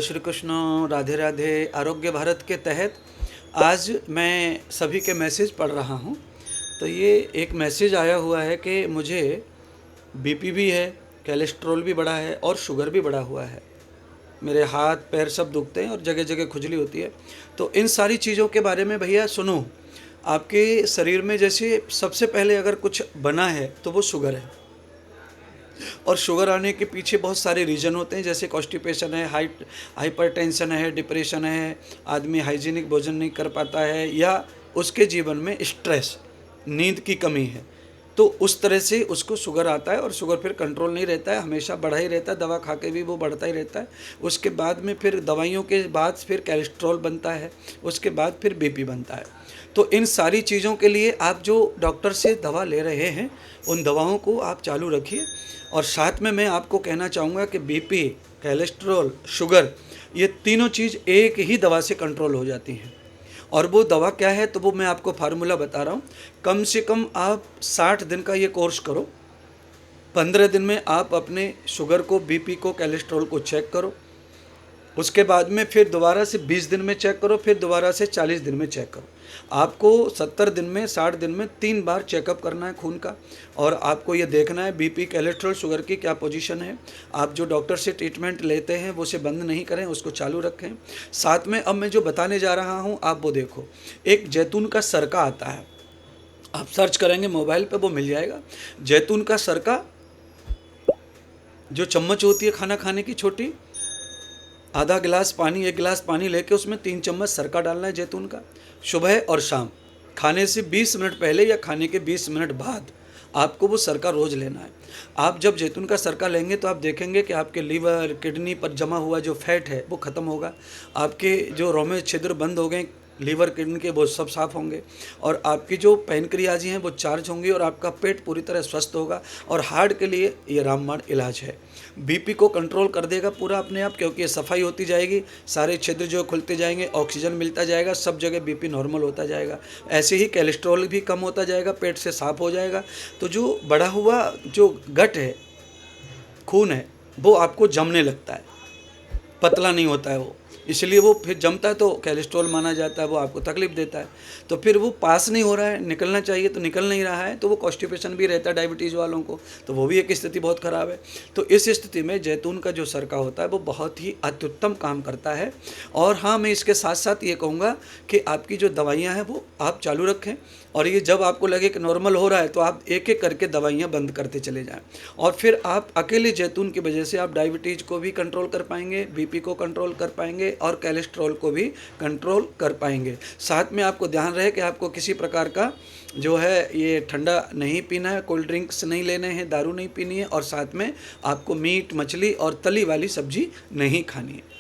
श्री कृष्ण, राधे राधे। आरोग्य भारत के तहत आज मैं सभी के मैसेज पढ़ रहा हूँ। तो ये एक मैसेज आया हुआ है कि मुझे बीपी भी है, कोलेस्ट्रॉल भी बढ़ा है और शुगर भी बढ़ा हुआ है। मेरे हाथ पैर सब दुखते हैं और जगह जगह खुजली होती है। तो इन सारी चीज़ों के बारे में भैया सुनो, आपके शरीर में जैसे सबसे पहले अगर कुछ बना है तो वो शुगर है। और शुगर आने के पीछे बहुत सारे रीज़न होते हैं, जैसे कॉन्स्टिपेशन है, हाइपरटेंशन है, डिप्रेशन है, आदमी हाइजीनिक भोजन नहीं कर पाता है, या उसके जीवन में स्ट्रेस, नींद की कमी है। तो उस तरह से उसको शुगर आता है और शुगर फिर कंट्रोल नहीं रहता है, हमेशा बढ़ा ही रहता है, दवा खा के भी वो बढ़ता ही रहता है। उसके बाद में फिर दवाइयों के बाद फिर कोलेस्ट्रॉल बनता है, उसके बाद फिर बीपी बनता है। तो इन सारी चीज़ों के लिए आप जो डॉक्टर से दवा ले रहे हैं, उन दवाओं को आप चालू रखिए। और साथ में मैं आपको कहना चाहूँगा कि बीपी, कोलेस्ट्रॉल, शुगर, ये तीनों चीज़ एक ही दवा से कंट्रोल हो जाती हैं। और वो दवा क्या है, तो वो मैं आपको फार्मूला बता रहा हूँ। कम से कम आप 60 दिन का ये कोर्स करो। 15 दिन में आप अपने शुगर को, बीपी को, कोलेस्ट्रॉल को चेक करो। उसके बाद में फिर दोबारा से 20 दिन में चेक करो, फिर दोबारा से 40 दिन में चेक करो। आपको 70 दिन में, 60 दिन में 3 बार चेकअप करना है खून का। और आपको ये देखना है बीपी, कोलेस्ट्रॉल, शुगर की क्या पोजीशन है। आप जो डॉक्टर से ट्रीटमेंट लेते हैं वो उसे बंद नहीं करें, उसको चालू रखें। साथ में अब मैं जो बताने जा रहा हूँ आप वो देखो। एक जैतून का सरका आता है, आप सर्च करेंगे मोबाइल पे, वो मिल जाएगा। जैतून का सरका, जो चम्मच होती है खाना खाने की छोटी, आधा गिलास पानी, 1 गिलास पानी लेके उसमें 3 चम्मच सरका डालना है जैतून का। सुबह और शाम खाने से 20 मिनट पहले या खाने के 20 मिनट बाद आपको वो सरका रोज़ लेना है। आप जब जैतून का सरका लेंगे तो आप देखेंगे कि आपके लीवर, किडनी पर जमा हुआ जो फैट है वो ख़त्म होगा। आपके जो रोमे छिद्र बंद हो गए लीवर, किडनी के, वो सब साफ़ होंगे। और आपकी जो पैनक्रियाज हैं वो चार्ज होंगी और आपका पेट पूरी तरह स्वस्थ होगा। और हार्ट के लिए ये रामबाण इलाज है। बीपी को कंट्रोल कर देगा पूरा अपने आप, क्योंकि सफाई होती जाएगी, सारे छिद्र जो खुलते जाएंगे, ऑक्सीजन मिलता जाएगा, सब जगह बीपी नॉर्मल होता जाएगा। ऐसे ही कोलेस्ट्रॉल भी कम होता जाएगा, पेट से साफ हो जाएगा। तो जो बढ़ा हुआ जो गट है, खून है, वो आपको जमने लगता है, पतला नहीं होता है वो, इसलिए वो फिर जमता है तो कोलेस्ट्रॉल माना जाता है, वो आपको तकलीफ देता है। तो फिर वो पास नहीं हो रहा है, निकलना चाहिए तो निकल नहीं रहा है, तो वो कॉन्स्टिपेशन भी रहता है डायबिटीज़ वालों को, तो वो भी एक स्थिति बहुत ख़राब है। तो इस स्थिति में जैतून का जो सरका होता है वो बहुत ही अत्युत्तम काम करता है। और हाँ, मैं इसके साथ साथ ये कहूँगा कि आपकी जो दवाइयाँ हैं वो आप चालू रखें। और ये जब आपको लगे कि नॉर्मल हो रहा है तो आप एक एक करके दवाइयाँ बंद करते चले जाएं। और फिर आप अकेले जैतून की वजह से आप डायबिटीज़ को भी कंट्रोल कर पाएंगे, बीपी को कंट्रोल कर पाएंगे और कोलेस्ट्रॉल को भी कंट्रोल कर पाएंगे। साथ में आपको ध्यान रहे कि आपको किसी प्रकार का जो है ये ठंडा नहीं पीना है, कोल्ड ड्रिंक्स नहीं लेने हैं, दारू नहीं पीनी है, और साथ में आपको मीट, मछली और तली वाली सब्जी नहीं खानी है।